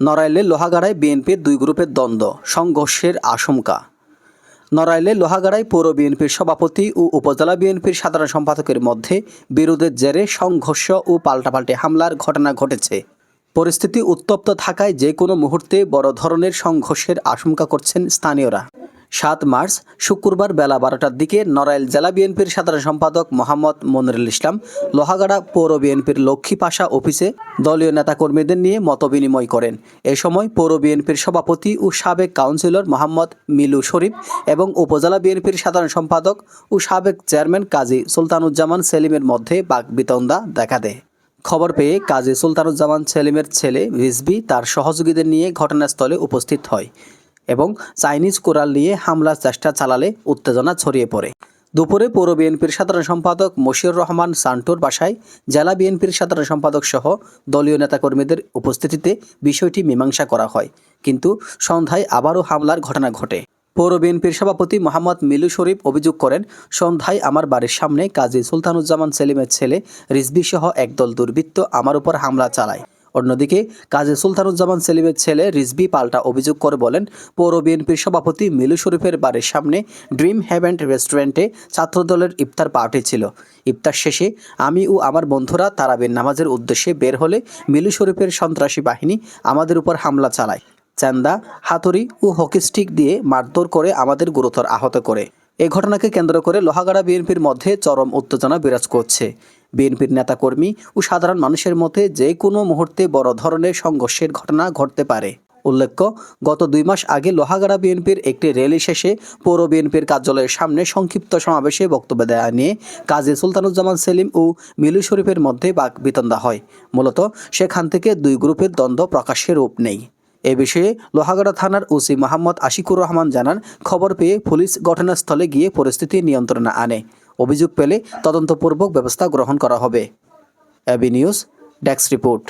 নড়াইলে লোহাগাড়ায় বিএনপির দুই গ্রুপের দ্বন্দ্ব, সংঘর্ষের আশঙ্কা। নড়াইলে লোহাগাড়ায় পৌর বিএনপির সভাপতি ও উপজেলা বিএনপির সাধারণ সম্পাদকের মধ্যে বিরোধের জেরে সংঘর্ষ ও পাল্টাপাল্টি হামলার ঘটনা ঘটেছে। পরিস্থিতি উত্তপ্ত থাকায় যে কোনো মুহূর্তে বড় ধরনের সংঘর্ষের আশঙ্কা করছেন স্থানীয়রা। ৭ মার্চ শুক্রবার বেলা ১২টার দিকে নড়াইল জেলা বিএনপির সাধারণ সম্পাদক মোহাম্মদ মনিরুল ইসলাম লোহাগাড়া পৌর বিএনপির লক্ষ্মীপাশা অফিসে দলীয় নেতাকর্মীদের নিয়ে মতবিনিময় করেন। এ সময় পৌর বিএনপির সভাপতি ও সাবেক কাউন্সিলর মোহাম্মদ মিলু শরীফ এবং উপজেলা বিএনপির সাধারণ সম্পাদক ও সাবেক চেয়ারম্যান কাজী সুলতানুজ্জামান সেলিমের মধ্যে বাকবিতণ্ডা দেখা দেয়। খবর পেয়ে কাজী সুলতানুজ্জামান সেলিমের ছেলে রিজভী তার সহযোগীদের নিয়ে ঘটনাস্থলে উপস্থিত হয় এবং চাইনিজ কোরাল নিয়ে হামলার চেষ্টা চালালে উত্তেজনা ছড়িয়ে পড়ে। দুপুরে পৌর বিএনপির সাধারণ সম্পাদক মশিউর রহমান সান্টুর বাসায় জেলা বিএনপির সাধারণ সম্পাদক সহ দলীয় নেতাকর্মীদের উপস্থিতিতে বিষয়টি মীমাংসা করা হয়, কিন্তু সন্ধ্যায় আবারও হামলার ঘটনা ঘটে। পৌর বিএনপির সভাপতি মোহাম্মদ মিলু শরীফ অভিযোগ করেন, সন্ধ্যায় আমার বাড়ির সামনে কাজী সুলতানুজ্জামান সেলিমের ছেলে রিজভী সহ একদল দুর্বৃত্ত আমার উপর হামলা চালায়। অন্যদিকে কাজী সুলতানুজ্জামান সেলিমের ছেলে রিজভী পাল্টা অভিযোগ করে বলেন, পৌর বিএনপির সভাপতি মিলু শরীফের বাড়ির সামনে ড্রিম হেভেন রেস্টুরেন্টে ছাত্রদলের ইফতার পার্টি ছিল। ইফতার শেষে আমি ও আমার বন্ধুরা তারাবির নামাজের উদ্দেশ্যে বের হলে মিলু শরীফের সন্ত্রাসী বাহিনী আমাদের উপর হামলা চালায়। চান্দা, হাতুড়ি ও হকি স্টিক দিয়ে মারধর করে আমাদের গুরুতর আহত করে। এই ঘটনাকে কেন্দ্র করে লোহাগাড়া বিএনপির মধ্যে চরম উত্তেজনা বিরাজ করছে। বিএনপির নেতাকর্মী ও সাধারণ মানুষের মধ্যে যে কোনো মুহূর্তে বড় ধরনের সংঘর্ষের ঘটনা ঘটতে পারে। উল্লেখ্য, গত 2 মাস আগে লোহাগাড়া বিএনপির একটি র্যালি শেষে পৌর বিএনপির কার্যালয়ের সামনে সংক্ষিপ্ত সমাবেশে বক্তব্য দেওয়া নিয়ে কাজী সুলতানুজ্জামান সেলিম ও মিলু শরীফের মধ্যে বাকবিতণ্ডা হয়। মূলত সেখান থেকে দুই গ্রুপের দ্বন্দ্ব প্রকাশ্যে রূপ নেয়। এ বিষয়ে লোহাগাড়া থানার ওসি মোহাম্মদ আশিকুর রহমান জানান, খবর পেয়ে পুলিশ ঘটনাস্থলে গিয়ে পরিস্থিতি নিয়ন্ত্রণে আনে। অভিযোগ পেলে তদন্তপূর্বক ব্যবস্থা গ্রহণ করা হবে। AB news desk report.